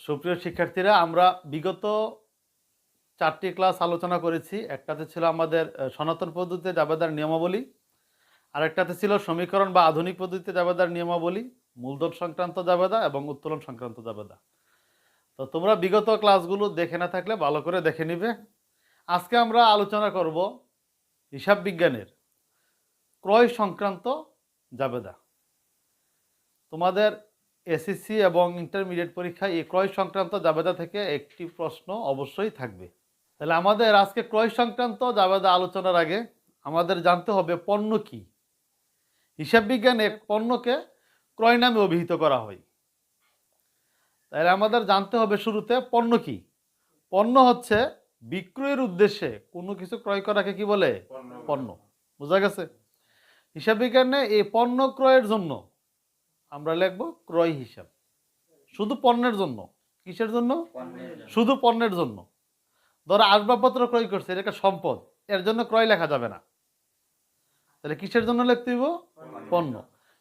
সুপ্রিয় শিক্ষার্থীরা, আমরা বিগত 4টি ক্লাস আলোচনা করেছি। একটাতে ছিল আমাদের সনাতন পদ্ধতিতে জাবেদার নিয়মাবলী, আরেকটাতে ছিল সমীকরণ বা আধুনিক পদ্ধতিতে জাবেদার নিয়মাবলী, মূলধন সংক্রান্ত জাবেদা এবং উত্তোলন সংক্রান্ত জাবেদা। তো তোমরা বিগত ক্লাসগুলো দেখে না থাকলে ভালো করে দেখে নিবে। আজকে আমরা আলোচনা করব হিসাব বিজ্ঞানের ক্রয় সংক্রান্ত জাবেদা। তোমাদের এসএসসি এবং ইন্টারমিডিয়েট পরীক্ষায় এই ক্রয় সংক্রান্ত জাবেদা থেকে একটি প্রশ্ন অবশ্যই থাকবে। তাহলে আমাদের আজকে ক্রয় সংক্রান্ত জাবেদা আলোচনার আগে আমাদের জানতে হবে পণ্য কি। হিসাব বিজ্ঞানে পণ্যকে ক্রয় নামে অভিহিত করা হয়। তাহলে আমাদের জানতে হবে শুরুতে পণ্য কি। পণ্য হচ্ছে বিক্রয়ের উদ্দেশ্যে কোনো কিছু ক্রয় করাকে কি বলে? পণ্য। বোঝা গেছে? হিসাব বিজ্ঞানে এই পণ্য ক্রয়ের জন্য আমরা লিখব ক্রয় হিসাব। শুধু পণ্যের জন্য। কিসের জন্য? শুধু পণ্যের জন্য। ধরো আসবাবপত্র ক্রয় করছে, এটা একটা সম্পদ, এর জন্য ক্রয় লেখা যাবে না। তাহলে কিসের জন্য লিখতে হইব? পণ্য।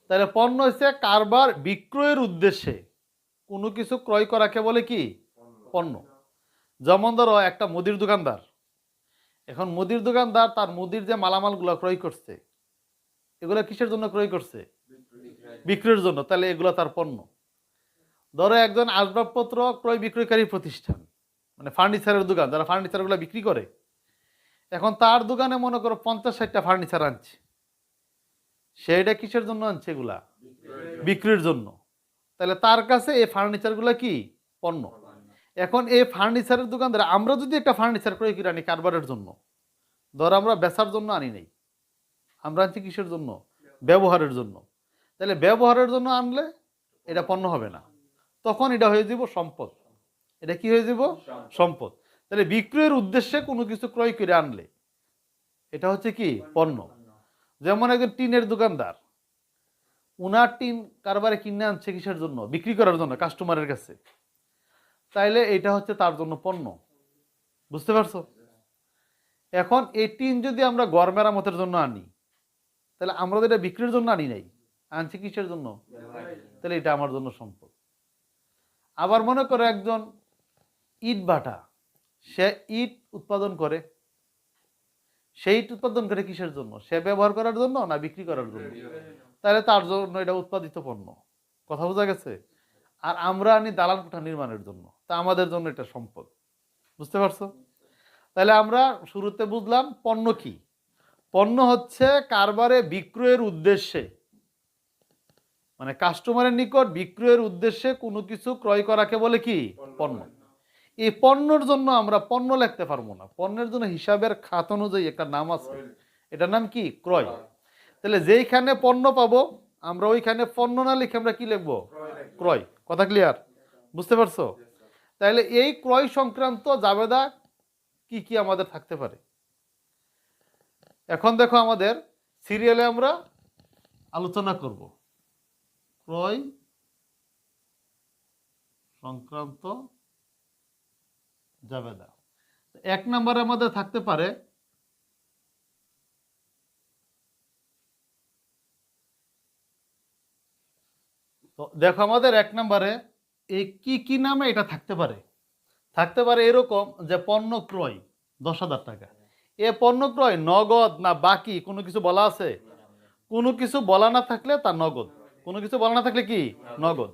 তাহলে পণ্য হচ্ছে কারবার বিক্রয়ের উদ্দেশ্যে কোনো কিছু ক্রয় করাকে বলে কি? পণ্য। যেমন ধরো একটা মুদির দোকানদার, এখন মুদির দোকানদার তার মুদির যে মালামালগুলো ক্রয় করছে, এগুলো কিসের জন্য ক্রয় করছে? বিক্রয়ের জন্য। তাহলে এগুলো তার পণ্য। ধরো একজন আসবাবপত্র ক্রয় বিক্রয়কারী প্রতিষ্ঠান, মানে ফার্নিচারের দোকান, যারা ফার্নিচারগুলো বিক্রি করে, এখন তার দোকানে মনে করো 50-60টা ফার্নিচার আনছে, সেটা কিসের জন্য আনছে? এগুলা বিক্রির জন্য। তাহলে তার কাছে এই ফার্নিচারগুলো কি? পণ্য। এখন এই ফার্নিচারের দোকানদার, আমরা যদি একটা ফার্নিচার ক্রয় করে আনি কারবারের জন্য, ধর আমরা বেচার জন্য আনি নাই, আমরা আনছি কিসের জন্য? ব্যবহারের জন্য। তাহলে ব্যবহারের জন্য আনলে এটা পণ্য হবে না, তখন এটা হয়ে যাব সম্পদ। এটা কি হয়ে যাব? সম্পদ। তাহলে বিক্রয়ের উদ্দেশ্যে কোনো কিছু ক্রয় করে আনলে এটা হচ্ছে কি? পণ্য। যেমন একজন টিনের দোকানদার, উনার টিন কারবারে কিনে আনছে কিসের জন্য? বিক্রি করার জন্য কাস্টমারের কাছে। তাইলে এটা হচ্ছে তার জন্য পণ্য। বুঝতে পারছো? এখন এই টিন যদি আমরা ঘর মেরামতের জন্য আনি, তাহলে আমরা তো এটা বিক্রির জন্য আনি নাই, আনছি কিসের জন্য? তাহলে এটা আমার জন্য সম্পদ। আবার মনে করো একজন ইট ভাটা, সে ইট উৎপাদন করে, সেই ইট উৎপাদন করে কিসের জন্য? সে ব্যবহার করার জন্য না বিক্রি করার জন্য? তাহলে তার জন্য এটা উৎপাদিত পণ্য। কথা বোঝা গেছে? আর আমরা আনি দালান কোঠা নির্মাণের জন্য, তা আমাদের জন্য এটা সম্পদ। বুঝতে পারছো? তাহলে আমরা শুরুতে বুঝলাম পণ্য কি। পণ্য হচ্ছে কারবারে বিক্রয়ের উদ্দেশ্যে, মানে কাস্টমারের নিকট বিক্রয়ের উদ্দেশ্যে কোনো কিছু ক্রয় করাকে বলে কি? পণ্য। এই পণ্যর জন্য আমরা পণ্য লিখতে পারবো না, পণ্যের জন্য হিসাবের খাত অনুযায়ী একটা নাম আছে, এটার নাম কি? ক্রয়। তাহলে যেইখানে পণ্য পাবো আমরা ওইখানে পণ্য না লিখে আমরা কি লিখবো? ক্রয়। কথা ক্লিয়ার? বুঝতে পারছো? তাহলে এই ক্রয় সংক্রান্ত জাবেদা কি কি আমাদের থাকতে পারে। এখন দেখো আমাদের সিরিয়ালে আমরা আলোচনা করব ক্রয় সংক্রান্ত জাবেদা। 1 নম্বরে আমাদের থাকতে পারে তো দেখো আমাদের 1 নম্বরে এই কি কি নামে এটা থাকতে পারে। থাকতে পারে এরকম যে পণ্য ক্রয় 10,000 টাকা। এ পণ্য ক্রয় নগদ না বাকি কোনো কিছু বলা আছে? কোনো কিছু বলা না থাকলে তা নগদ। কোনো কিছু বলা না থাকলে কি? নগদ।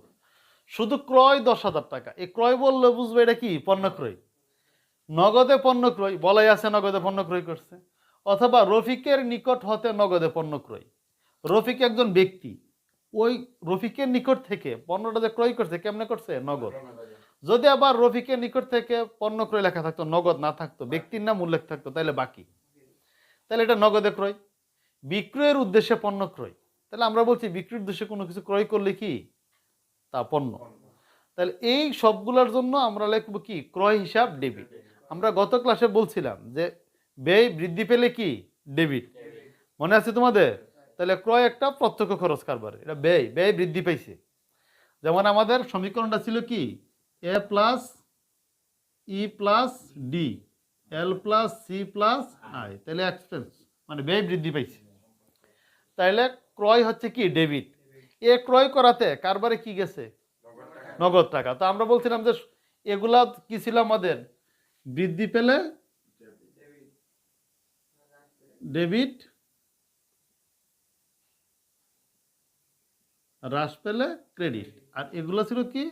শুধু ক্রয় 10,000 টাকা, এই ক্রয় বললে বুঝবে এটা কি? পণ্য ক্রয়। নগদে পণ্য ক্রয় বলাই আছে, নগদে পণ্য ক্রয় করছে। অথবা রফিকের নিকট হতে নগদে পণ্য ক্রয়। রফিক একজন ব্যক্তি, ওই রফিকের নিকট থেকে পণ্যটা যে ক্রয় করছে কেমনে করছে? নগদ। যদি আবার রফিকের নিকট থেকে পণ্য ক্রয় লেখা থাকতো, নগদ না থাকতো, ব্যক্তির নাম উল্লেখ থাকতো, তাহলে বাকি, তাহলে এটা নগদে ক্রয়। বিক্রয়ের উদ্দেশ্যে পণ্য ক্রয়, তাহলে আমরা বলছি বিক্রির উদ্দেশ্যে কোনো কিছু ক্রয় করলে কি? তা পণ্য। তাহলে এই সবগুলোর জন্য আমরা লিখবো কি? ক্রয় হিসাব ডেবিট। আমরা গত ক্লাসে বলছিলাম যে ব্যয় বৃদ্ধি পেলে কি? ডেবিট। মনে আছে তোমাদের? তাহলে ক্রয় একটা প্রত্যক্ষ খরচ কারবার, এটা ব্যয়, ব্যয় বৃদ্ধি পাইছে। যেমন আমাদের সমীকরণটা ছিল কি? A plus E plus D L plus C plus I, তাহলে এক্সপেন্স মানে ব্যয় বৃদ্ধি পাইছে। তাইলে ক্রয় হচ্ছে কি? ডেবিট। এ ক্রয় করাতে কারবারে কি গেছে? নগদ টাকা। তো আমরা বলছিলাম যে এগুলা কি ছিল আমাদের? বৃদ্ধি পেলে ডেবিট, হ্রাস পেলে ক্রেডিট। আর এগুলো ছিল কি?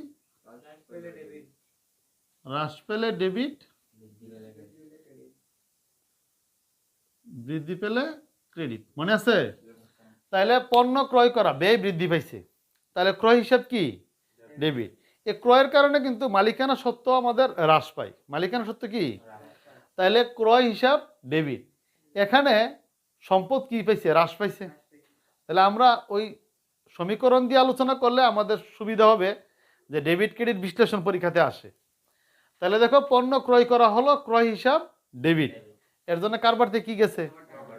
হ্রাস পেলে ডেবিট, বৃদ্ধি পেলে ক্রেডিট। মনে আছে? তাহলে পণ্য ক্রয় করা, ব্যয় বৃদ্ধি পাইছে, তাহলে ক্রয় হিসাব কি? ডেবিট। এই ক্রয়ের কারণে কিন্তু মালিকানা সত্ত্ব আমাদের হ্রাস পায়। মালিকানা সত্ত্ব কি? তাহলে ক্রয় হিসাব ডেবিট। এখানে সম্পদ কি পাইছে? হ্রাস পাইছে। তাহলে আমরা ওই সমীকরণ দিয়ে আলোচনা করলে আমাদের সুবিধা হবে যে ডেবিট ক্রেডিট বিশ্লেষণ পরীক্ষাতে আসে। তাহলে দেখো, পণ্য ক্রয় করা হলো, ক্রয় হিসাব ডেবিট। এর জন্য কারবার থেকে কি গেছে?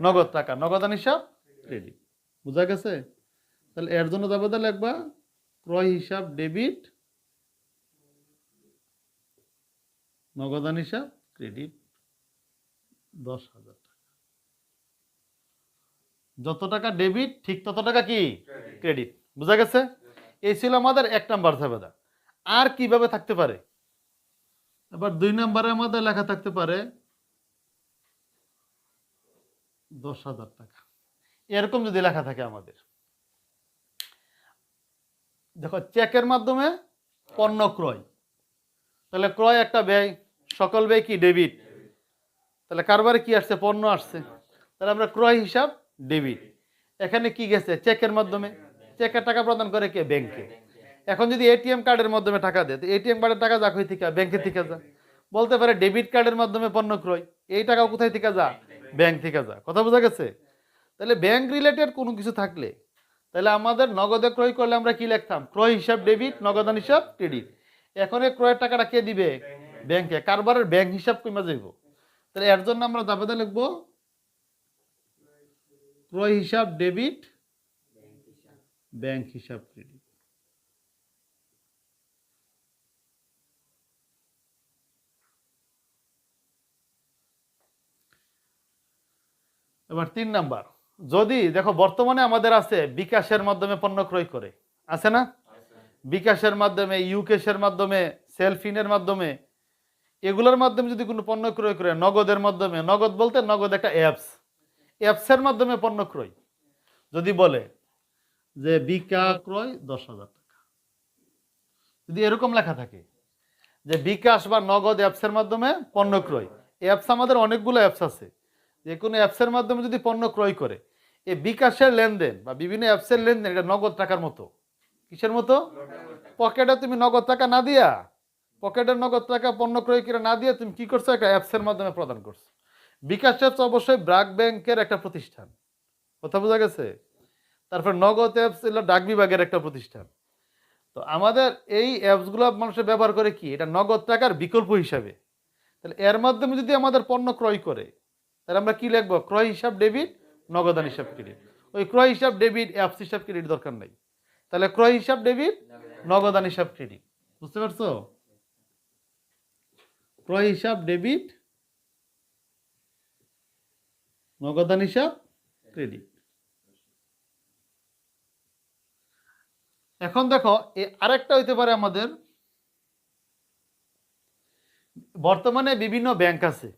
নগদ টাকা, নগদান হিসাব ক্রেডিট। বুঝা গেছে? তাহলে এর জন্য যাবে লিখবা ক্রয় হিসাব ডেবিট, নগদান হিসাব ক্রেডিট 10,000 টাকা। যত টাকা ডেবিট ঠিক তত টাকা কি? ক্রেডিট। বুঝা গেছে? এই ছিল আমাদের 1 নাম্বার ঝামেলা। আর কিভাবে থাকতে পারে? এবার 2 নম্বরে আমাদের লেখা থাকতে পারে 10,000 টাকা। এরকম যদি লেখা থাকে আমাদের, দেখো, চেকের মাধ্যমে পণ্য ক্রয়, তাহলে ক্রয় একটা ব্যয়, সকল ব্যয় কি? ডেবিট। তাহলে কারবারে কি আসছে? পণ্য আসছে। তাহলে আমরা ক্রয় হিসাব ডেবিট। এখানে কি গেছে? চেকের মাধ্যমে। চেকের টাকা প্রদান করে কে? ব্যাংকে। এখন যদি এটিএম কার্ডের মাধ্যমে টাকা দেয়, তো এটিএম কার্ডের টাকা যা কই থেকে? ব্যাংকে থেকে যা। বলতে পারে ডেবিট কার্ডের মাধ্যমে পণ্য ক্রয়, এই টাকা কোথায় থেকে যা? ব্যাংক থেকে যা। কথা বোঝা গেছে? তাহলে ব্যাংক রিলেটেড কোনো কিছু থাকলে, তাহলে আমাদের নগদে ক্রয় করলে আমরা কি লিখতাম? ক্রয় হিসাব ডেবিট, নগদান হিসাব ক্রেডিট। এখন এই ক্রয়ের টাকাটা কে দিবে? ব্যাংকে। কারবারের ব্যাংক হিসাব কমে যাইব। তাহলে এর জন্য আমরা দাবেদা লিখব ক্রয় হিসাব ডেবিট, ব্যাংক হিসাব ক্রেডিট। এবার 3 নাম্বার, যদি দেখো বর্তমানে আমাদের আছে বিকাশের মাধ্যমে পণ্য ক্রয় করে, আছে না? বিকাশের মাধ্যমে, ইউকেশের মাধ্যমে, সেলফিনের মাধ্যমে, এগুলোর মাধ্যমে যদি কোনো পণ্য ক্রয় করে, নগদের মাধ্যমে, নগদ বলতে নগদ একটা অ্যাপস, অ্যাপসের মাধ্যমে পণ্য ক্রয়, যদি বলে যে বিকাশ ক্রয় 10,000 টাকা, যদি এরকম লেখা থাকে যে বিকাশ বা নগদ অ্যাপসের মাধ্যমে পণ্য ক্রয়, অ্যাপস আমাদের অনেকগুলো অ্যাপস আছে, যে কোনো অ্যাপসের মাধ্যমে যদি পণ্য ক্রয় করে, এই বিকাশের লেনদেন বা বিভিন্ন অ্যাপসের লেনদেন এটা নগদ টাকার মতো। কিসের মতো? পকেটে তুমি নগদ টাকা না দিয়া, পকেটের নগদ টাকা পণ্য ক্রয় করে না দিয়ে তুমি কি করছো? একটা অ্যাপসের মাধ্যমে প্রদান করছো। বিকাশ অ্যাপস অবশ্যই ব্র্যাক ব্যাংকের একটা প্রতিষ্ঠান। কথা বোঝা গেছে? তারপর নগদ অ্যাপস হলো ডাক বিভাগের একটা প্রতিষ্ঠান। তো আমাদের এই অ্যাপসগুলো মানুষের ব্যবহার করে কি? এটা নগদ টাকার বিকল্প হিসাবে। তাহলে এর মাধ্যমে যদি আমাদের পণ্য ক্রয় করে, তাহলে আমরা কি লিখবো? ক্রয় হিসাব ডেবিট, নগদান হিসাব ক্রেডিট। ওই ক্রয় হিসাব ডেবিট, অ্যাপস হিসাব ক্রেডিট দরকার নাই। তাহলে ক্রয় হিসাব ডেবিট, নগদান হিসাব ক্রেডিট। বুঝতে পারছো? ক্রয় হিসাব ডেবিট, নগদান হিসাব ক্রেডিট। এখন দেখো, আরেকটা হইতে পারে আমাদের, বর্তমানে বিভিন্ন ব্যাংক আছে,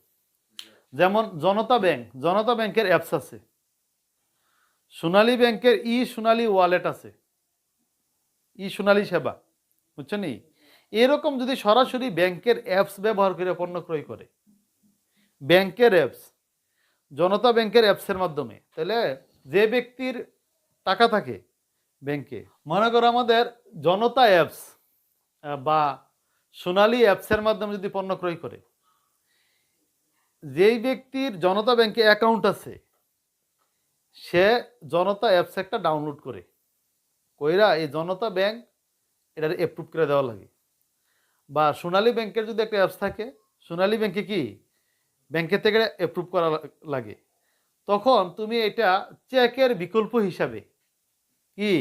যেমন জনতা ব্যাংক, জনতা ব্যাংকের অ্যাপস আছে, সোনালী ব্যাংকের ই সোনালী ওয়ালেট আছে, ই সোনালী সেবা, বুঝছো নি? এরকম যদি সরাসরি ব্যাংকের অ্যাপস ব্যবহার করে পণ্য ক্রয় করে, ব্যাংকের অ্যাপস, জনতা ব্যাংকের অ্যাপসের মাধ্যমে, তাহলে যে ব্যক্তির টাকা থাকে ব্যাংকে, মনে করো আমাদের জনতা অ্যাপস বা সোনালী অ্যাপসের মাধ্যমে যদি পণ্য ক্রয় করে, যেই ব্যক্তির জনতা ব্যাংকে অ্যাকাউন্ট আছে সে জনতা অ্যাপস একটা ডাউনলোড করে, কইরা এই জনতা ব্যাংক এটার অ্যাপ্রুভ করে দেওয়া লাগে। বা সোনালী ব্যাংকের যদি একটা অ্যাপস থাকে, সোনালী ব্যাংকে কি ব্যাংকের থেকে অ্যাপ্রুভ করা লাগে, তখন তুমি এটা চেকের বিকল্প হিসাবে, কি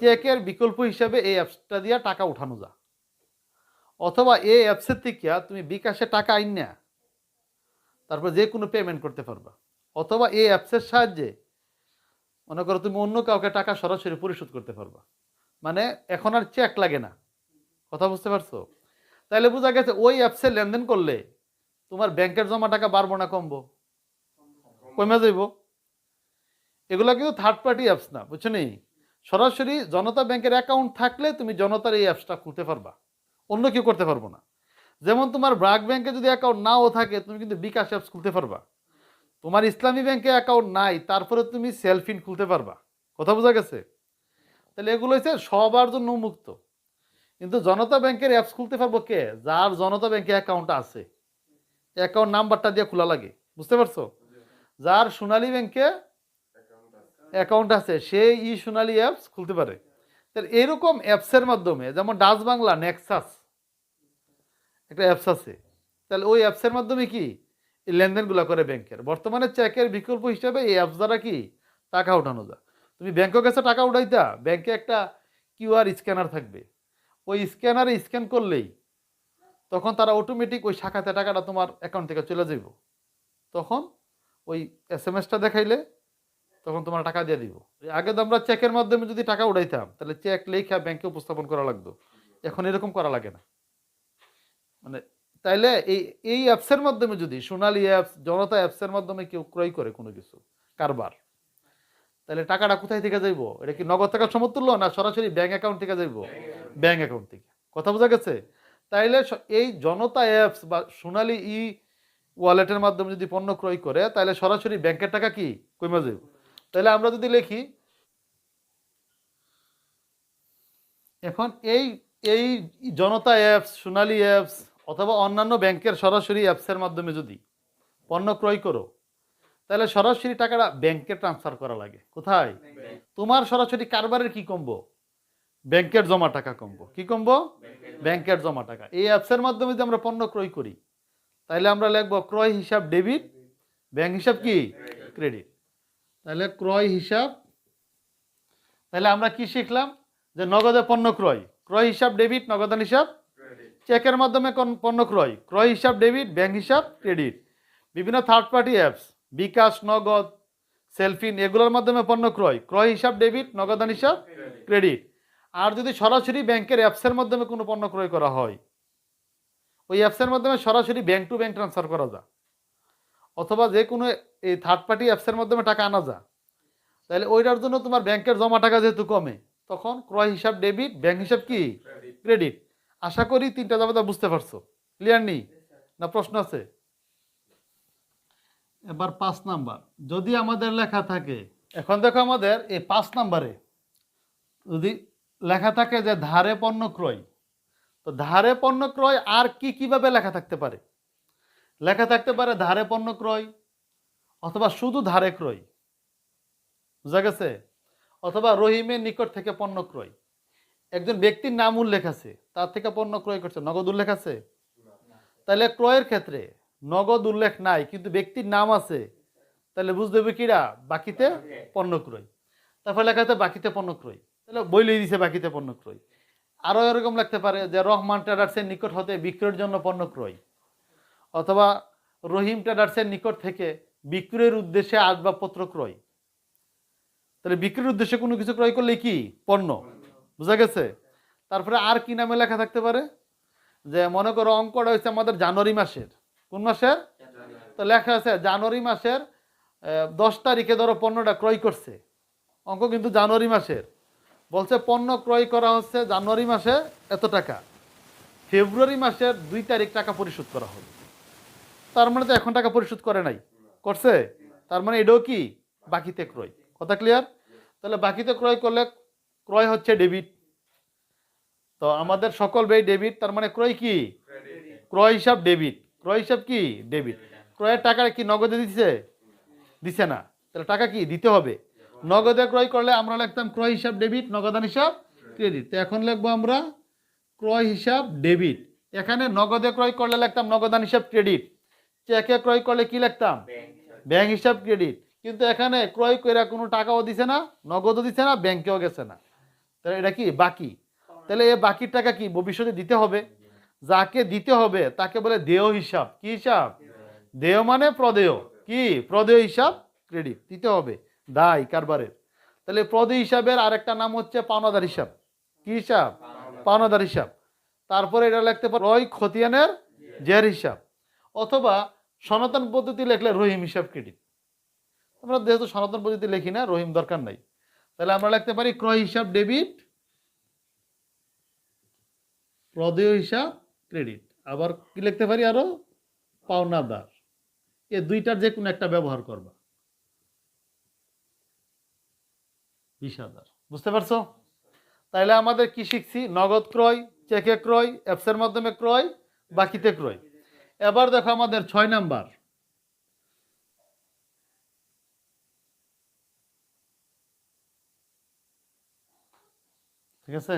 চেকের বিকল্প হিসাবে এই অ্যাপসটা দিয়ে টাকা উঠানো যায়। অথবা এই অ্যাপসের থেকে তুমি বিকাশে টাকা আইন না তারপর যে কোনো পেমেন্ট করতে পারবা। অথবা এই অ্যাপসের সাহায্যে মনে করো তুমি অন্য কাউকে টাকা সরাসরি পরিশোধ করতে পারবা। মানে এখন আর চেক লাগে না। কথা বুঝতে পারছো? তাহলে বোঝা গেছে ওই অ্যাপসে লেনদেন করলে তোমার ব্যাংকের জমা টাকা বাড়বো না কমবো? কমে যাইব। এগুলো কিন্তু থার্ড পার্টি অ্যাপস না, বুঝছো নি? সরাসরি জনতা ব্যাংকের অ্যাকাউন্ট থাকলে তুমি জনতার এই অ্যাপসটা খুলতে পারবা, অন্য কেউ করতে পারবো না। যেমন তোমার ব্র্যাক ব্যাংকে যদি অ্যাকাউন্ট নাও থাকে তুমি কিন্তু বিকাশ অ্যাপস খুলতে পারবা। তোমার ইসলামী ব্যাংকে অ্যাকাউন্ট নাই, তারপরে তুমি সেলফিন খুলতে পারবা। কথা বোঝা গেছে? তাহলে এগুলো হচ্ছে সবার জন্য উন্মুক্ত। কিন্তু জনতা ব্যাংকের অ্যাপস খুলতে পারবো কে? যার জনতা ব্যাংকে অ্যাকাউন্ট আছে, অ্যাকাউন্ট নাম্বারটা দিয়ে খোলা লাগে, বুঝতে পারছো? যার সোনালী ব্যাংকে অ্যাকাউন্ট আছে সে সোনালী অ্যাপস খুলতে পারে। তাহলে এরকম অ্যাপসের মাধ্যমে, যেমন ডাচ বাংলা নেক্সাস একটা অ্যাপস আছে, তাহলে ওই অ্যাপসের মাধ্যমে কি এই লেনদেনগুলো করে ব্যাংকের। বর্তমানে চেকের বিকল্প হিসেবে এই অ্যাপস দ্বারা কি টাকা উঠানো যায়। তুমি ব্যাংকের কাছে টাকা উঠাইতা, ব্যাংকে একটা কিউআর স্ক্যানার থাকবে, ওই স্ক্যানারে স্ক্যান করলেই তখন তারা অটোমেটিক ওই শাখাতে টাকাটা তোমার অ্যাকাউন্ট থেকে চলে যাইব। তখন ওই এসএমএসটা দেখাইলে তখন তোমার টাকা দিয়ে দিব। আগে তো আমরা চেকের মাধ্যমে যদি টাকা উঠাইতাম তাহলে চেক লেখা ব্যাংকে উপস্থাপন করা লাগতো, এখন এরকম করা লাগে না। মানে তাইলে এই এই অ্যাপসের মাধ্যমে যদি সোনালী অ্যাপস, জনতা অ্যাপসের মাধ্যমে কেউ ক্রয় করে কোনো কিছু কারবার, তাহলে টাকাটা কোথায় থেকে যাইব? এটা কি নগদ টাকার সমতুল্য না সরাসরি ব্যাংক অ্যাকাউন্ট থেকে যাইব? ব্যাংক অ্যাকাউন্ট থেকে। কথা বোঝা গেছে? তাইলে এই জনতা অ্যাপস বা সোনালী ওয়ালেটের মাধ্যমে যদি পণ্য ক্রয় করে তাহলে সরাসরি ব্যাংকের টাকা কি কমে যাইব। তাহলে আমরা যদি লিখি এখন এই এই জনতা অ্যাপস, সোনালী অ্যাপস অথবা অন্যান্য ব্যাংকের সরাসরি অ্যাপসের মাধ্যমে যদি পণ্য ক্রয় করো তাহলে সরাসরি টাকাটা ব্যাংকে ট্রান্সফার করা লাগে। কোথায়? তোমার সরাসরি কারবারের কি কমবো? ব্যাংকের জমা টাকা কমবো। কি কমবো? ব্যাংকের জমা টাকা। এই অ্যাপসের মাধ্যমে যদি আমরা পণ্য ক্রয় করি তাহলে আমরা লিখবো ক্রয় হিসাব ডেবিট, ব্যাংক হিসাব কি ক্রেডিট। তাহলে ক্রয় হিসাব, তাহলে আমরা কি শিখলাম? যে নগদে পণ্য ক্রয়, ক্রয় হিসাব ডেবিট, নগদান হিসাব চেকের মাধ্যমে পণ্য ক্রয়, ক্রয় হিসাব ডেবিট, ব্যাংক হিসাব ক্রেডিট। বিভিন্ন থার্ড পার্টি অ্যাপস বিকাশ, নগদ, সেলফিন এগুলোর মাধ্যমে পণ্য ক্রয়, ক্রয় হিসাব ডেবিট, নগদান হিসাব ক্রেডিট। আর যদি সরাসরি ব্যাংকের অ্যাপসের মাধ্যমে কোনো পণ্য ক্রয় করা হয়, ওই অ্যাপসের মাধ্যমে সরাসরি ব্যাংক টু ব্যাংক ট্রান্সফার করা যায়, অথবা যে কোনো এই থার্ড পার্টি অ্যাপসের মাধ্যমে টাকা আনা যায়, তাহলে ওইটার জন্য তোমার ব্যাংকের জমা টাকা যেহেতু কমে, তখন ক্রয় হিসাব ডেবিট, ব্যাংক হিসাব কি ক্রেডিট। আশা করি তিনটা জায়গা বুঝতে পারছো। ক্লিয়ার নেই না প্রশ্ন আছে? এবার 5 নাম্বার যদি আমাদের লেখা থাকে, এখন দেখো আমাদের এই 5 নাম্বারে যদি লেখা থাকে যে ধারে পণ্য ক্রয়, তো ধারে পণ্য ক্রয় আর কি কিভাবে লেখা থাকতে পারে? লেখা থাকতে পারে ধারে পণ্য ক্রয়, অথবা শুধু ধারে ক্রয়, বুঝা গেছে? অথবা রহিমের নিকট থেকে পণ্য ক্রয়, একজন ব্যক্তির নাম উল্লেখ আছে, তার থেকে পণ্য ক্রয় করছে, নগদ উল্লেখ আছে। তাহলে ক্রয়ের ক্ষেত্রে নগদ উল্লেখ নাই কিন্তু ব্যক্তির নাম আছে, তাহলে বুঝতে হবে কিরা বাকিতে পণ্য ক্রয়। তারপরে লেখা আছে বাকিতে পণ্য ক্রয়, তাহলে বইলেই দিছে বাকিতে পণ্য ক্রয়। আরো এরকম লাগতে পারে যে রহমান ট্রেডার্সের নিকট হতে বিক্রয়ের জন্য পণ্য ক্রয়, অথবা রহিম ট্রেডার্সের নিকট থেকে বিক্রয়ের উদ্দেশ্যে আসবাবপত্র ক্রয়। তাহলে বিক্রির উদ্দেশ্যে কোনো কিছু ক্রয় করলে কি পণ্য, বুঝা গেছে? তারপরে আর কি নামে লেখা থাকতে পারে? যে মনে করো অঙ্কটা হচ্ছে আমাদের জানুয়ারি মাসের, কোন মাসের? তো লেখা আছে জানুয়ারি মাসের 10 তারিখে ধরো পণ্যটা ক্রয় করছে, অঙ্ক কিন্তু জানুয়ারি মাসের, বলছে পণ্য ক্রয় করা হচ্ছে জানুয়ারি মাসে এত টাকা, ফেব্রুয়ারি মাসের 2 তারিখ টাকা পরিশোধ করা হবে। তার মানে তো এখন টাকা পরিশোধ করে নাই, করছে, তার মানে এটাও কি বাকিতে ক্রয়। কথা ক্লিয়ার? তাহলে বাকিতে ক্রয় করলে ক্রয় হচ্ছে ডেবিট, তো আমাদের সকল ব্যয় ডেবিট, তার মানে ক্রয় কি ক্রয় হিসাব ডেবিট, ক্রয় হিসাব কি ডেবিট। ক্রয়ের টাকা কি নগদে দিচ্ছে? দিছে না, তাহলে টাকা কি দিতে হবে। নগদে ক্রয় করলে আমরা লিখতাম ক্রয় হিসাব ডেবিট, নগদান হিসাব ক্রেডিট। তো এখন লিখবো আমরা ক্রয় হিসাব ডেবিট। এখানে নগদে ক্রয় করলে লিখতাম নগদান হিসাব ক্রেডিট, চেকে ক্রয় করলে কি লিখতাম ব্যাংক হিসাব ক্রেডিট। কিন্তু এখানে ক্রয় করে কোনো টাকাও দিছে না, নগদও দিছে না, ব্যাংকেও গেছে না, তাহলে এটা কি বাকি। তাহলে এই বাকির টাকা কি ভবিষ্যতে দিতে হবে, যাকে দিতে হবে তাকে বলে দেয় হিসাব। কি হিসাব? দেয় মানে প্রদেয়, কি প্রদেয় হিসাব ক্রেডিট দিতে হবে দায় কারবারের। তাহলে প্রদেয় হিসাবের আরেকটা নাম হচ্ছে পাওনাদার হিসাব। কি হিসাব? পাওনাদার হিসাব। তারপরে এটা লিখতে পারো ক্রয় খতিয়ানের জের হিসাব, অথবা সনাতন পদ্ধতি লিখলে রহিম হিসাব ক্রেডিট। আমরা যেহেতু সনাতন পদ্ধতি লিখি না, রহিম দরকার নাই, তাহলে আমরা লিখতে পারি ক্রয় হিসাব ডেবিট, প্রদেয় হিসাব ক্রেডিট। আবার কি লিখতে পারি আরো, পাওনাদার। এ দুইটার যে কোনো একটা ব্যবহার করবা। 20,000, বুঝতে পারছো? তাইলে আমাদের কি শিখছি? নগদ ক্রয়, চেকে ক্রয়, অ্যাপসের মাধ্যমে ক্রয়, বাকিতে ক্রয়। এবার দেখো আমাদের 6 নাম্বার, ঠিক আছে?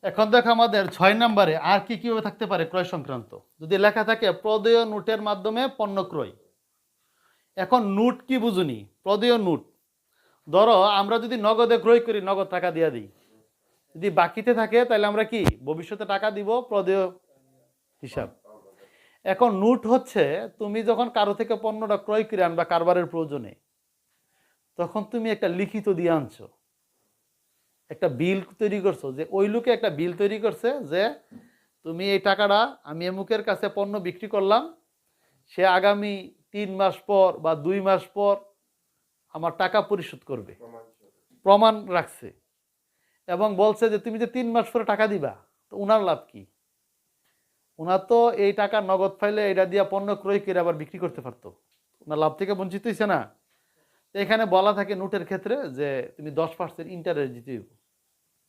এখন দেখো আমাদের 6 নম্বরে আর কি কিভাবে থাকতে পারে ক্রয় সংক্রান্ত। যদি লেখা থাকে প্রদেয় নোটের মাধ্যমে পণ্য ক্রয়। এখন নোট কি বুঝুনি? প্রদেয় নোট, ধরো আমরা যদি নগদে ক্রয় করি, নগদ টাকা দিয়ে দিই, যদি বাকিতে থাকে তাহলে আমরা কি ভবিষ্যতে টাকা দিব, প্রদেয় হিসাব। এখন নোট হচ্ছে তুমি যখন কারো থেকে পণ্যটা ক্রয় করে আনবা কারবারের প্রয়োজনে, তখন তুমি একটা লিখিত দিয়ে আনছো, একটা বিল তৈরি করছো, যে ওই লোকে একটা বিল তৈরি করছে যে তুমি এই টাকাটা আমি এমুকের কাছে পণ্য বিক্রি করলাম, সে আগামী 3 মাস পর বা 2 মাস পর আমার টাকা পরিশোধ করবে, প্রমাণ রাখছে। এবং বলছে যে তুমি যে 3 মাস পরে টাকা দিবা, তো ওনার লাভ কি? ওনার তো এই টাকা নগদ ফাইলে এটা দিয়ে পণ্য ক্রয় করে আবার বিক্রি করতে পারতো, ওনার লাভ থেকে বঞ্চিত হয়েছে না? এখানে বলা থাকে নোটের ক্ষেত্রে যে তুমি 10% ইন্টারেস্ট দিতে হবে,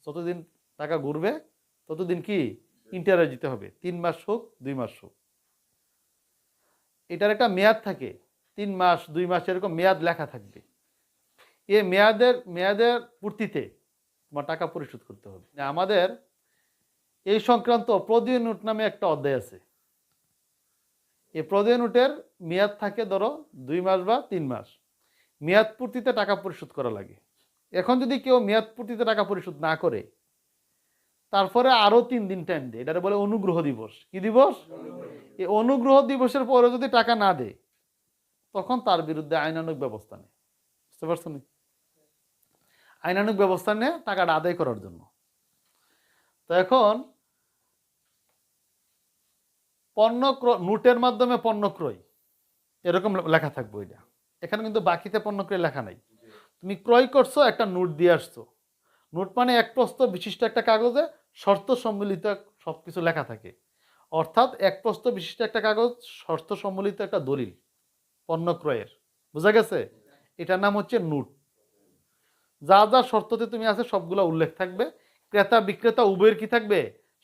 যতদিন টাকা ঘুরবে ততদিন কি ইন্টারেস্ট দিতে হবে, 3 মাস হোক 2 মাস হোক। এটার একটা মেয়াদ থাকে, 3 মাস 2 মাস এরকম মেয়াদ লেখা থাকবে। এই মেয়াদের পূর্তিতে তোমার টাকা পরিশোধ করতে হবে। আমাদের এই সংক্রান্ত প্রদেয় নোট নামে একটা অধ্যায় আছে। এই প্রদেয় নোটের মেয়াদ থাকে ধরো 2 মাস বা 3 মাস, মেয়াদ পূর্তিতে টাকা পরিশোধ করা লাগে। এখন যদি কেউ মেয়াদ পূর্তিতে টাকা পরিশোধ না করে, তারপরে আরো 3 দিন টাইম দেয়, এটারে বলে অনুগ্রহ দিবস। কি দিবস? এই অনুগ্রহ দিবসের পরে যদি টাকা না দেয়, তখন তার বিরুদ্ধে আইনানুগ ব্যবস্থা নেয়। বুঝতে পারছো নি? আইনানুগ ব্যবস্থা নেয় টাকাটা আদায় করার জন্য। তো এখন পণ্য নোটের মাধ্যমে পণ্য ক্রয় এরকম লেখা থাকবে এটা। এখানে কিন্তু বাকিতে পণ্য ক্রয় লেখা নাই। তুমি ক্রয় করছো, একটা নোট দিয়ে আসছো। নোট মানে এক প্রস্থ বিশিষ্ট একটা কাগজে শর্ত সম্মিলিত সবকিছু লেখা থাকে, অর্থাৎ এক প্রস্থ বিশিষ্ট একটা কাগজ, শর্ত সম্মিলিত একটা দলিল পণ্য ক্রয়ের। বোঝা গেছে? এটার নাম হচ্ছে নোট। যা যা শর্ততে তুমি আছে সবগুলো উল্লেখ থাকবে, ক্রেতা বিক্রেতা উভয়ের কি থাকবে?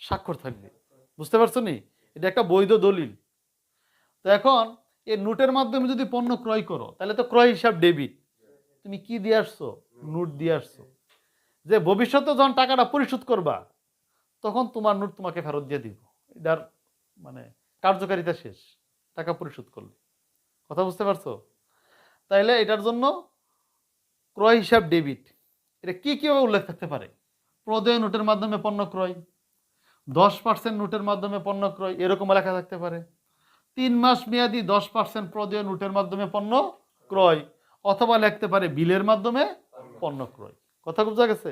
স্বাক্ষর থাকবে। বুঝতে পারছো নি? এটা একটা বৈধ দলিল। তো এখন এই নোটের মাধ্যমে যদি পণ্য ক্রয় করো, তাহলে তো ক্রয় হিসাব ডেবিট। তুমি কি দিয়ে আসছো? নোট দিয়ে আসছো। যে ভবিষ্যতে যখন টাকাটা পরিশোধ করবা, তখন তোমার নোট তোমাকে ফেরত দিয়ে দিব। এটার মানে কার্যকারিতা শেষ টাকা পরিশোধ করলে। কথা বুঝতে পারছো? তাইলে এটার জন্য ক্রয় হিসাব ডেবিট। এটা কি কিভাবে উল্লেখ থাকতে পারে? প্রদেয় নোটের মাধ্যমে পণ্য ক্রয়, 10% নোটের মাধ্যমে পণ্য ক্রয়, এরকম লেখা থাকতে পারে। 3 মাস মেয়াদি 10% প্রদেয় নোটের মাধ্যমে পণ্য ক্রয়, অথবা লিখতে পারে বিলের মাধ্যমে পণ্য ক্রয়। কথা বুঝা গেছে?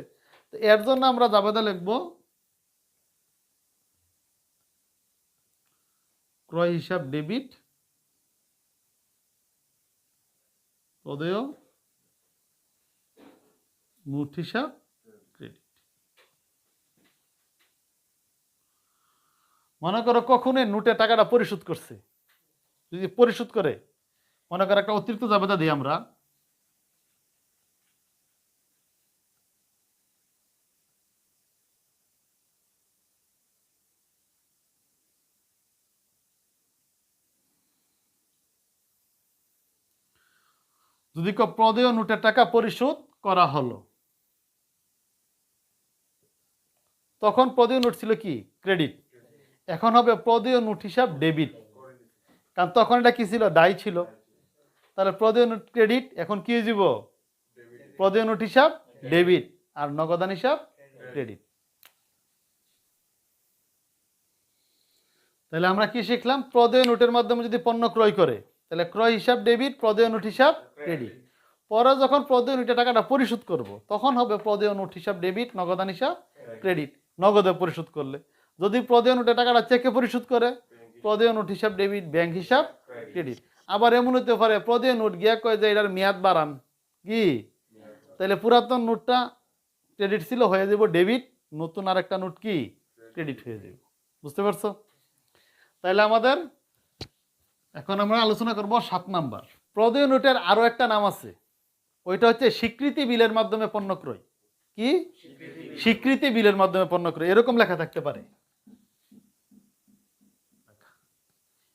তো এর জন্য আমরা জাবেদা লিখব ক্রয় হিসাব ডেবিট, প্রদেয় নোট হিসাব ক্রেডিট। মনে করো কখনোই নোটে টাকাটা পরিশোধ করছে, যদি পরিশোধ করে, মনে করো একটা অতিরিক্ত জাবেদা দিই আমরা, যদি প্রদেয় নোটের টাকা পরিশোধ করা হলো, তখন প্রদেয় নোট ছিল কি? ক্রেডিট। এখন হবে প্রদেয় নোট হিসাব ডেবিট, কারণ তখন এটা কি ছিল? দায়ী ছিল। তাহলে প্রদেয় নোট ক্রেডিট, এখন কি হয়ে যাব? প্রদেয় নোট হিসাব ডেবিট, আর নগদান হিসাব ক্রেডিট। তাহলে আমরা কি শিখলাম? প্রদেয় নোটের মাধ্যমে যদি পণ্য ক্রয় করে, তাহলে ক্রয় হিসাব ডেবিট, প্রদেয় নোট হিসাব ক্রেডিট। পরে যখন প্রদেয় নোটের টাকাটা পরিশোধ করব, তখন হবে প্রদেয় নোট হিসাব ডেবিট, নগদান হিসাব ক্রেডিট। নগদে পরিশোধ করলে। যদি প্রদেয় নোটে টাকাটা চেকে পরিশোধ করে, প্রদেয় নোট হিসাব ডেবিট, ব্যাংক হিসাব ক্রেডিট। আবার এমন হতে পারে প্রদেয় নোট গিয়া কয় যে এটার মেয়াদ বাড়ান, কি তাহলে পুরাতন নোটটা ক্রেডিট ছিল হয়ে যাব ডেবিট, নতুন আরেকটা নোট কি ক্রেডিট হয়ে যাবে। বুঝতে পারছো? তাহলে আমাদের এখন আমরা আলোচনা করব 7 নাম্বার। প্রদেয় নোটের আরো একটা নাম আছে, ওইটা হচ্ছে স্বীকৃতি বিলের মাধ্যমে পণ্য ক্রয়। কি? স্বীকৃতি বিলের মাধ্যমে পণ্য ক্রয়। এরকম লেখা থাকতে পারে,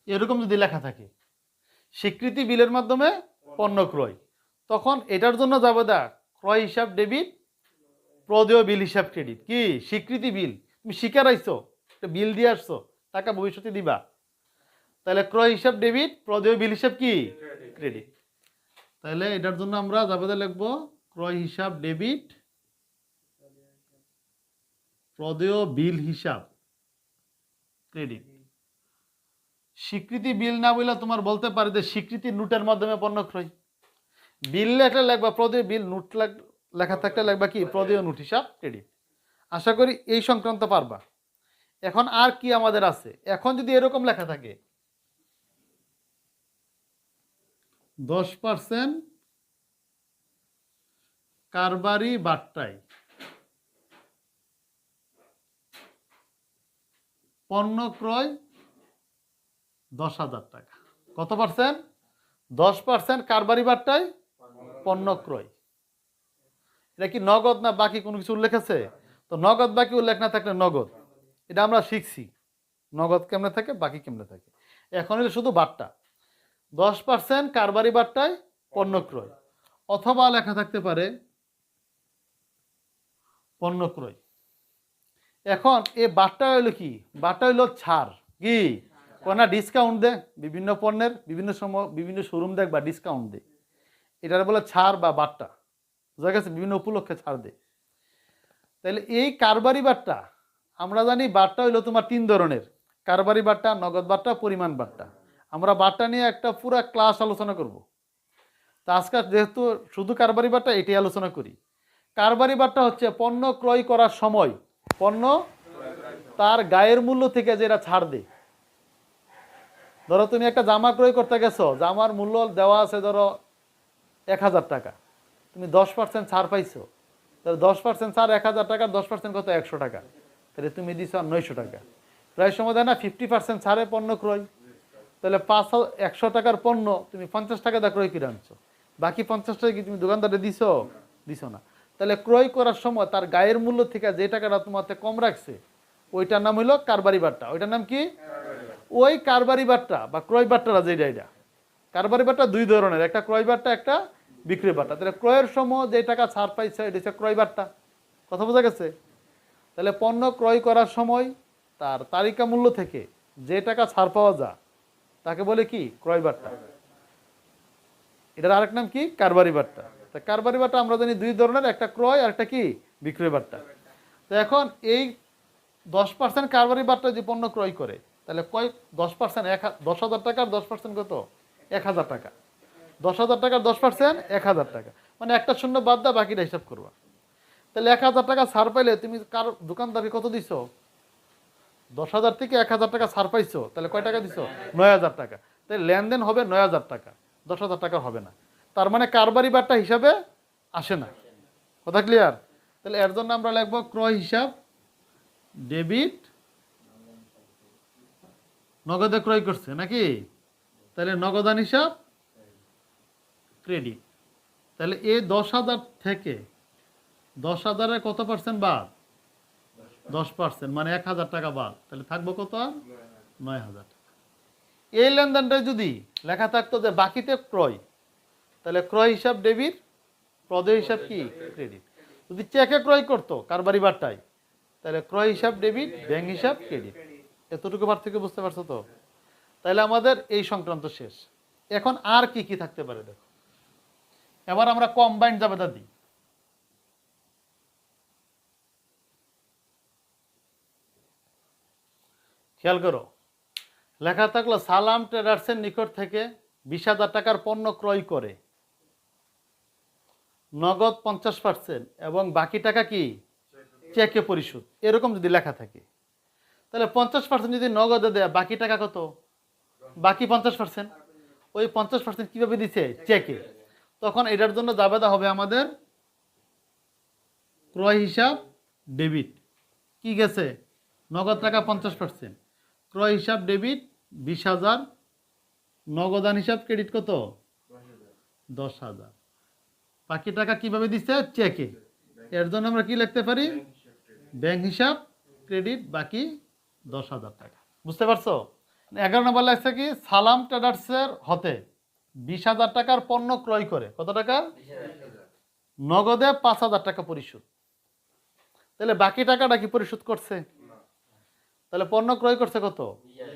এরকম যদি লেখা থাকে স্বীকৃতি বিলের মাধ্যমে পণ্য ক্রয়, তখন এটার জন্য যাবে দা ক্রয় হিসাব ডেবিট, প্রদেয় বিল হিসাব ক্রেডিট। কি? স্বীকৃতি বিল, তুমি স্বীকার আইছো, একটা বিল দিয়ে আসছো, টাকা ভবিষ্যতে দিবা, তাহলে ক্রয় হিসাব ডেবিট, প্রদেয় বিল হিসাব কি ক্রেডিট। তাহলে এটার জন্য আমরা যাবে লিখবো ক্রয় হিসাব ডেবিট, প্রদেয় বিল হিসাব ক্রেডিট। স্বীকৃতি বিল না বললে তোমার বলতে পারে যে স্বীকৃতি নোটের মাধ্যমে পণ্য ক্রয়। বিল লেখা লাগবা প্রদেয় বিল, নোট লেখা থাকলে লাগবা কি প্রদেয় নোট হিসাব ক্রেডিট। আশা করি এই সংক্রান্ত পারবা। এখন আর কি আমাদের আছে, এখন যদি এরকম লেখা থাকে 10% কারবারি বাট্টায় পণ্য ক্রয় 10,000 টাকা। কত পার্সেন্ট? 10% কারবারি বাট্টায় পণ্য ক্রয়। এটা কি নগদ না বাকি কোনো কিছু উল্লেখ আছে? তো নগদ বাকি উল্লেখ না থাকলে নগদ, এটা আমরা শিখছি নগদ কেমনে থাকে বাকি কেমনে থাকে। এখন হলো শুধু বাট্টা, 10% কারবারি বাট্টায় পণ্য ক্রয়, অথবা লেখা থাকতে পারে পণ্য ক্রয়। এখন এই বাট্টা হইলো কি? বাট্টা হইলো ছাড়, কি কোনা ডিসকাউন্ট দে, বিভিন্ন পণ্যের বিভিন্ন সময় বিভিন্ন শোরুম দেখ বা ডিসকাউন্ট দে, এটার বলে ছাড় বা বাট্টা। বুঝা গেছে? বিভিন্ন উপলক্ষে ছাড় দে। তাহলে এই কারবারি বাট্টা আমরা জানি বাট্টা হইলো তোমার 3 ধরনের, কারবারি বাট্টা, নগদ বাট্টা, পরিমাণ বাট্টা। আমরা বাট্টা নিয়ে একটা পুরো ক্লাস আলোচনা করব। তা আজকে যেহেতু শুধু কারবারি বাট্টা, এটাই আলোচনা করি। কারবারি বাট্টা হচ্ছে পণ্য ক্রয় করার সময় পণ্য তার গায়ের মূল্য থেকে যেটা ছাড় দেয়। ধরো তুমি একটা জামা ক্রয় করতে গেছো, জামার মূল্য দেওয়া আছে ধরো 1,000 টাকা, তুমি 10% ছাড় পাইছো, তাহলে 10% ছাড় 1,000 টাকা, 10% কত 100 টাকা, তাহলে তুমি দিছো 900 টাকা। প্রায় সময় দেয় না 50% ছাড়ে পণ্য ক্রয়, তাহলে 100 টাকার পণ্য তুমি 50 টাকা দিয়ে ক্রয় করে আনছো, বাকি 50 টাকা কি তুমি দোকানদারে দিছো? দিছো না। তাহলে ক্রয় করার সময় তার গায়ের মূল্য থেকে যে টাকাটা তোমাতে কম রাখছে ওইটার নাম হলো কারবারি বাট্টা। ওইটার নাম কি? ওই কারবারি বাট্টা বা ক্রয় বাট্টারা যেটা, এটা কারবারি বাট্টা 2 ধরনের, একটা ক্রয় বাট্টা, একটা বিক্রয় বাট্টা। তাহলে ক্রয়ের সময় যে টাকা ছাড় পাইছে এটা হচ্ছে ক্রয় বাট্টা। কথা বোঝা গেছে? তাহলে পণ্য ক্রয় করার সময় তার তালিকা মূল্য থেকে যে টাকা ছাড় পাওয়া যায় তাকে বলে কি ক্রয় বাট্টা। এটার আরেক নাম কি কারবারি বাট্টা। তা কারবারি বাট্টা আমরা জানি 2 ধরনের, একটা ক্রয় আর একটা কি বিক্রয় বাট্টা। তো এখন এই 10% কারবারি বাট্টা যে পণ্য ক্রয় করে, তাহলে কয় 10% 10,000 টাকার 10% কত? 1,000 টাকা। 10,000 টাকার 10% 1,000 টাকা, মানে একটা শূন্য বাদ দা বাকিটা হিসাব করবা। তাহলে 1,000 টাকা ছাড় পাইলে তুমি কার দোকানদারকে কত দিছো? 10,000 থেকে 1,000 টাকা ছাড় পাইছো, তাহলে কয় টাকা দিছো? 9,000 টাকা। তাহলে লেনদেন হবে 9,000 টাকা, 10,000 টাকা হবে না। তার মানে কারবারি বাট্টা হিসাবে আসে না। কথা ক্লিয়ার? তাহলে এর জন্য আমরা লিখবো ক্রয় হিসাব ডেবিট, নগদে ক্রয় করছে নাকি, তাহলে নগদান হিসাব ক্রেডিট। তাহলে এই 10,000 থেকে 10,000-এর কত পার্সেন্ট বাদ? 10%, মানে 1,000 টাকা বাদ, তাহলে থাকবো কত? 9,000 টাকা। এই লেনদেনটা যদি লেখা থাকতো যে বাকিতে ক্রয়, তাহলে ক্রয় হিসাব ডেবিট, প্রদেয় হিসাব কি ক্রেডিট। যদি চেকে ক্রয় করতো কারবারি বাট্টায়, তাহলে ক্রয় হিসাব ডেবিট, ব্যাংক হিসাব ক্রেডিট। এতটুকু পার্থক্য বুঝতে পারছো তো? তাহলে আমাদের এই সংক্রান্ত শেষ। এখন আর কি কি থাকতে পারে দেখো। এবার আমরা কম্বাইন্ড জাবেদা দিই। খেয়াল করো, লেখা থাকলো সালাম ট্রেডার্সের নিকট থেকে 20,000 টাকার পণ্য ক্রয় করে নগদ 50% এবং বাকি টাকা কি চেকে পরিশোধ, এরকম যদি লেখা থাকে, তাহলে 50% যদি নগদে দেয়, বাকি টাকা কত? বাকি 50%। ওই 50% কিভাবে দিচ্ছে? চেকে। তখন এটার জন্য জাবেদা হবে আমাদের ক্রয় হিসাব ডেবিট। কি গেছে? নগদ টাকা 50%, ক্রয় হিসাব ডেবিট 20,000, নগদান হিসাব ক্রেডিট কত? 10,000। বাকি টাকা কিভাবে দিচ্ছে? চেকে। এর জন্য আমরা কি লিখতে পারি? ব্যাংক হিসাব ক্রেডিট বাকি 10,000 টাকা। বুঝতে পারছো? 11 নম্বর লাগছে কি, সালাম ট্রেডার্সের হতে 20,000 টাকার পণ্য ক্রয় করে কত টাকা? নগদে 5,000 টাকা পরিশোধ। তাহলে বাকি টাকাটা কি পরিশোধ করছে? তাহলে পণ্য ক্রয় করছে কত?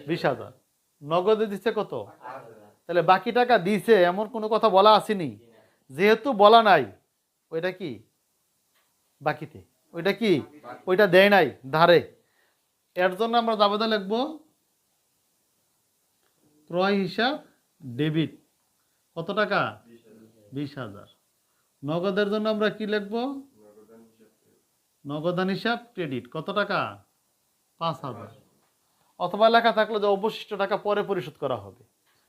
20,000। নগদে দিচ্ছে কত? তাহলে বাকি টাকা দিছে এমন কোনো কথা বলা আসেনি। যেহেতু বলা নাই, ওইটা কি বাকিতে, ওইটা কি ওইটা দেয় নাই ধারে। এর জন্য আমরা জাবেদা লিখবো ক্রয় হিসাব ডেবিট কত টাকা? 20,000। নগদের জন্য আমরা কি লিখবো? নগদান হিসাব ক্রেডিট কত টাকা? 5,000। অথবা লেখা থাকলো যে অবশিষ্ট টাকা পরে পরিশোধ করা হবে,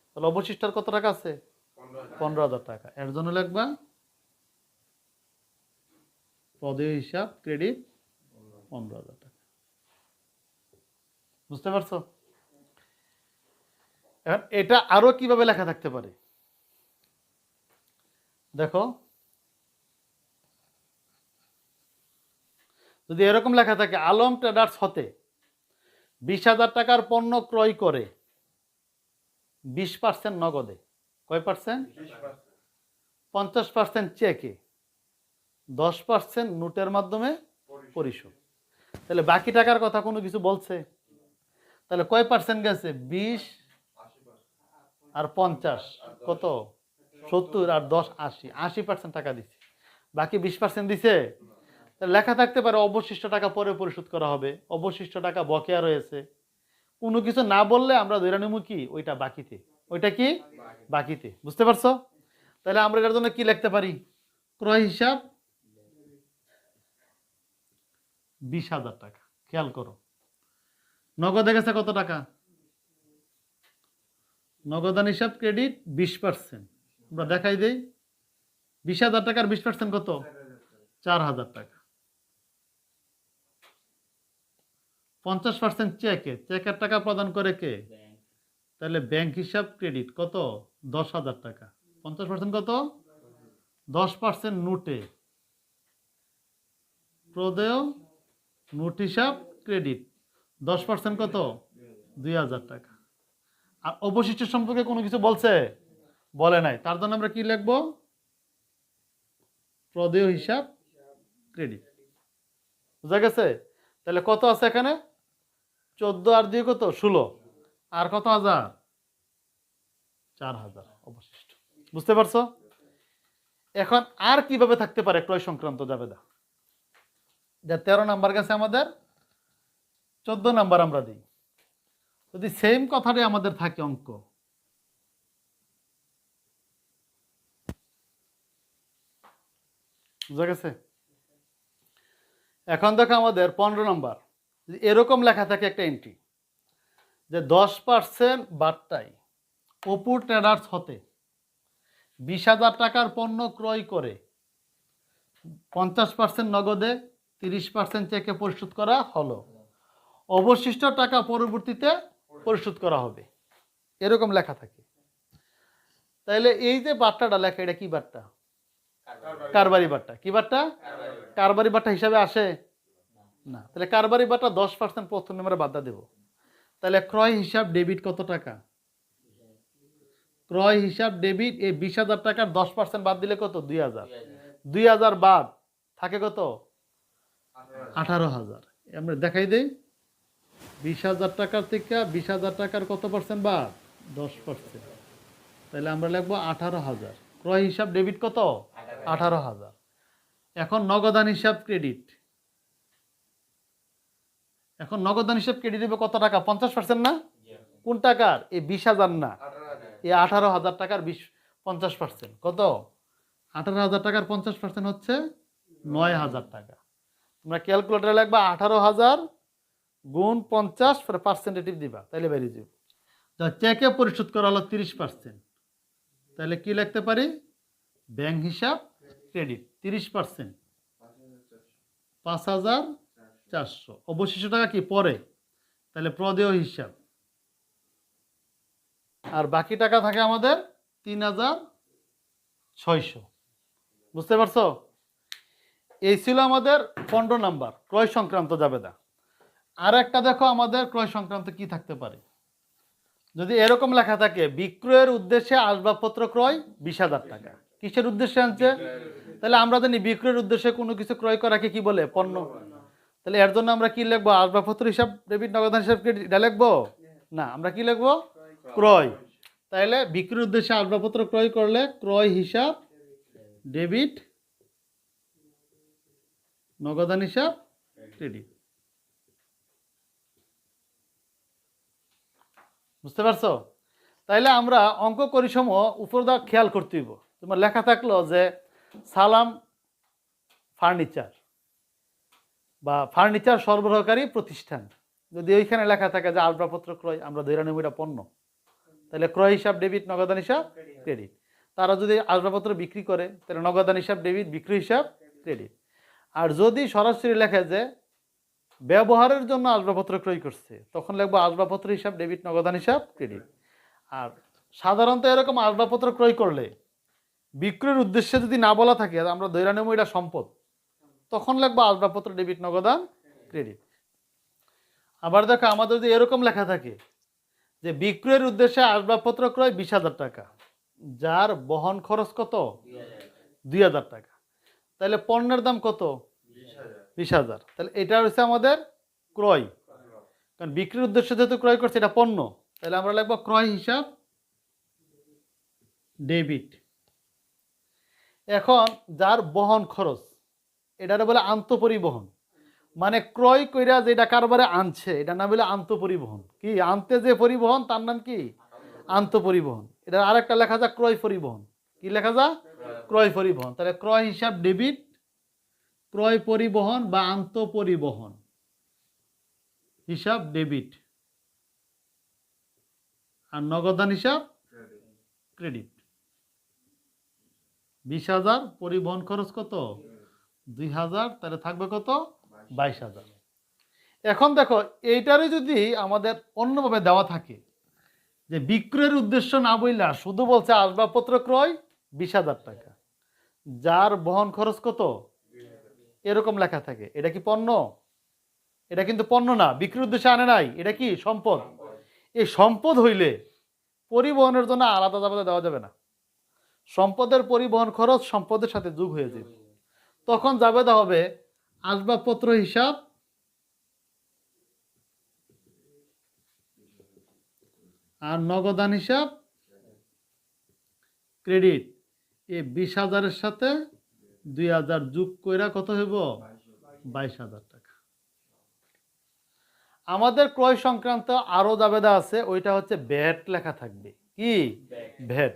তাহলে অবশিষ্টের কত টাকা আছে? 15,000 টাকা। এর জন্য লিখবা প্রদেয় হিসাব ক্রেডিট 15,000 টাকা। বুঝতে পারছো? এখন এটা আরো কিভাবে লেখা থাকতে পারে দেখো। যদি এরকম লেখা থাকে, আলম ট্রেডার্স হতে 20,000 টাকার পণ্য ক্রয় করে 20% নগদে, কয় পার্সেন্ট? 50% চেকে, 10% নোটের মাধ্যমে পরিশোধ। তাহলে বাকি টাকার কথা কোনো কিছু বলছে? তাহলে কয় পার্সেন্ট গেছে? 20 আর 50 কত? 70 আর 10 80, 80% টাকা দিচ্ছে, বাকি 20% দিছে। তাহলে লেখা থাকতে পারে অবশিষ্ট টাকা পরে পরিশোধ করা হবে, অবশিষ্ট টাকা বকেয়া রয়েছে। কোনো কিছু না বললে আমরা ধরে নিব কি ওইটা বাকিতে, ওইটা কি বাকিতে। বুঝতে পারছো? তাহলে আমরা এটার জন্য কি লিখতে পারি? ক্রয় হিসাব 20,000 টাকা। খেয়াল করো, নগদে গেছে কত টাকা? নগদান হিসাব ক্রেডিট 20%। আমরা দেখাই দেই, 20,000 টাকার 20% কত? 4,000 টাকা। 50% চেকে, চেকের টাকা প্রদান করে কে? তাহলে ব্যাংক হিসাব ক্রেডিট কত? 10,000 টাকা। 50% কত? 10% নোটে, প্রদেয় নোট হিসাব ক্রেডিট 10% কত? 2,000 টাকা। আর অবশিষ্ট সম্পর্কে কোনো কিছু বলছে? বলে নাই। তার জন্য আমরা কি লিখবো? প্রদেয় হিসাব ক্রেডিট। বুঝা গেছে? তাহলে কত আছে এখানে? 14 আর 2 কত? 16। আর কত হাজার? 4,000 অবশিষ্ট। বুঝতে পারছো? এখন আর কিভাবে থাকতে পারে ক্রয় সংক্রান্ত জাবেদা? যা 13 নাম্বার গেছে আমাদের, 14 নাম্বার আমরা দিই। যদি সেম কথাটাই আমাদের থাকে অঙ্ক, বুঝা গেছে? এখন দেখো আমাদের 15 নাম্বার, এরকম লেখা থাকে একটা এন্ট্রি যে 10% বার্তায় অপু ট্রেডার্স হতে 20,000 টাকার পণ্য ক্রয় করে 50% নগদে 30% চেকে পরিশোধ করা হলো, অবশিষ্ট টাকা পরবর্তীতে পরিশোধ করা হবে, এরকম লেখা থাকে। তাইলে এই যে বার্তাটা লেখা, এটা কি বার্তা? কারবারি বার্তা। কি বার্তা? কারবারি বার্তা হিসাবে আসে না। তাহলে কারবারি বার্তা 10% প্রথম নম্বরে বাধা দেব। তাহলে ক্রয় হিসাব ডেবিট কত টাকা? ক্রয় হিসাব ডেবিট, এই 20,000 টাকার 10% বাদ দিলে কত? 2,000। 2,000 বাদ থাকে কত? 18,000। আমরা দেখাই দেই, 20,000 টাকার থেকে 20,000 টাকার কত পার্সেন্ট বাদ? 10%। তাহলে আমরা লিখবো 18,000। ক্রয় হিসাব ডেবিট কত? 18,000। এখন নগদান হিসাব ক্রেডিট, এখন নগদান হিসাব ক্রেডিট দেবে কত টাকা? 50% না? কোন টাকার? এই 20,000 না, এই 18,000 টাকার 50% কত? 18,000 টাকার 50% হচ্ছে 9,000 টাকা। তোমরা ক্যালকুলেটারে লিখবা 18,000 গুণ 50 পরে পার্সেন্টেটিভ দিবা, তাহলে বেরিয়ে যাবে। যা চেকে পরিশোধ করা হলো 30%, তাহলে কি লিখতে পারি? ব্যাংক হিসাব ক্রেডিট 30%, 5,400। অবশিষ্ট টাকা কি পরে, তাহলে প্রদেয় হিসাব। আর বাকি টাকা থাকে আমাদের 3,600। বুঝতে পারছো? এই ছিল আমাদের 15 নাম্বার ক্রয় সংক্রান্ত জাবেদা। আর একটা দেখো আমাদের ক্রয় সংক্রান্ত কি থাকতে পারে। যদি এরকম লেখা থাকে বিক্রয়ের উদ্দেশ্যে আসবাবপত্র ক্রয় 20,000 টাকা, কিসের উদ্দেশ্যে আনছে? তাহলে আমরা জানি বিক্রয়ের উদ্দেশ্যে কোনো কিছু ক্রয় করাকে কি বলে? পণ্য। তাহলে এর জন্য আমরা কি লিখবো? আসবাবপত্র হিসাব ডেবিট, নগদান হিসাব ক্রেডিট, এটা লিখবো না, আমরা কি লিখবো? ক্রয়। তাহলে বিক্রয়ের উদ্দেশ্যে আসবাবপত্র ক্রয় করলে ক্রয় হিসাব ডেবিট, নগদান হিসাব ক্রেডিট। বুঝতে পারছো? তাইলে আমরা অঙ্ক করি সময় উপর দা খেয়াল করতে হইব। তোমার লেখা থাকলো যে সালাম ফার্নিচার বা ফার্নিচার সরবরাহকারী প্রতিষ্ঠান, যদি ওইখানে লেখা থাকে যে আসবাবপত্র ক্রয়, আমরা ধরে নেব এটা পণ্য, তাহলে ক্রয় হিসাব ডেবিট, নগদান হিসাব ক্রেডিট। তারা যদি আসবাবপত্র বিক্রি করে তাহলে নগদান হিসাব ডেবিট, বিক্রি হিসাব ক্রেডিট। আর যদি সরাসরি লেখে যে ব্যবহারের জন্য আসবাবপত্র ক্রয় করছে, তখন লিখবো আসবাবপত্র হিসাব ডেবিট, নগদান হিসাব ক্রেডিট। আর সাধারণত এরকম আসবাবপত্র ক্রয় করলে বিক্রয়ের উদ্দেশ্যে যদি না বলা থাকে, আমরা ধরে নেব এটা সম্পদ, তখন লিখবো আসবাবপত্র ডেবিট, নগদান ক্রেডিট। আবার দেখো আমাদের যদি এরকম লেখা থাকে যে বিক্রয়ের উদ্দেশ্যে আসবাবপত্র ক্রয় 20,000 টাকা, যার বহন খরচ কত? 2,000 টাকা, তাহলে পণ্যের দাম কত? 20,000। তাহলে এটা হচ্ছে আমাদের ক্রয়, কারণ বিক্রির উদ্দেশ্যে যেহেতু ক্রয় করছে এটা পণ্য, তাহলে আমরা লিখবো ক্রয় হিসাব ডেবিট। এখন যার বহন খরচ, এটারে বলে আন্তঃপরিবহন, মানে ক্রয় কইরা যেটা কারবারে আনছে এটা নাম বলে আন্তঃপরিবহন। কি আনতে যে পরিবহন তার নাম কি? আন্তঃপরিবহন। এটা আরেকটা লেখা যায় ক্রয় পরিবহন। কি লেখা যায়? ক্রয় পরিবহন। তাহলে ক্রয় হিসাব ডেবিট, ক্রয় পরিবহন বা আন্তঃপরিবহন হিসাব ডেবিট, আর নগদান হিসাব ক্রেডিট। 20,000, পরিবহন খরচ কত? 2,000, তাহলে থাকবে কত? 22,000। এখন দেখো এইটারে যদি আমাদের অন্যভাবে দেওয়া থাকে যে বিক্রয়ের উদ্দেশ্য না বললা শুধু বলছে আসবাবপত্র ক্রয় 20,000 টাকা, যার বহন খরচ কত, এরকম লেখা থাকে, এটা কি পণ্য? এটা কিন্তু পণ্য না, বিক্রির উদ্দেশ্যে আনে নাই, এটা কি সম্পদ। এই সম্পদ হইলে পরিবহনের জন্য আলাদা জাবেদা দেওয়া যাবে না। সম্পদের পরিবহন খরচ সম্পদের সাথে যোগ হয়ে যাবে, তখন জাবেদা হবে আসবাবপত্র হিসাব আর নগদান হিসাব ক্রেডিট। এই 20,000-এর সাথে 2,000 যোগ কইরা কত হইব? 22,000 টাকা। আমাদের ক্রয় সংক্রান্ত আরো জাবেদা আছে, ওইটা হচ্ছে ভ্যাট লেখা থাকবে। কি? ভ্যাট।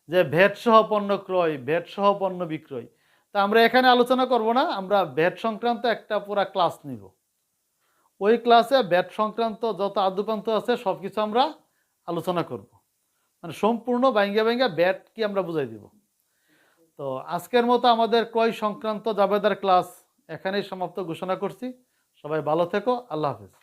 যে ভ্যাট সহ পণ্য ক্রয়, ভ্যাট সহ পণ্য বিক্রয়। তা আমরা এখানে আলোচনা করব না, আমরা ভ্যাট সংক্রান্ত একটা পুরা ক্লাস নিব। ওই ক্লাসে ভ্যাট সংক্রান্ত যত আদ্যপান্ত আছে সবকিছু আমরা আলোচনা করব, মানে সম্পূর্ণ ভাঙ্গা ভাঙ্গা ভ্যাট কি আমরা বুঝাই দিব। তো আজকের মতো আমাদের ক্রয় সংক্রান্ত জাবেদার ক্লাস এখানেই সমাপ্ত ঘোষণা করছি। সবাই ভালো থেকো, আল্লাহ হাফেজ।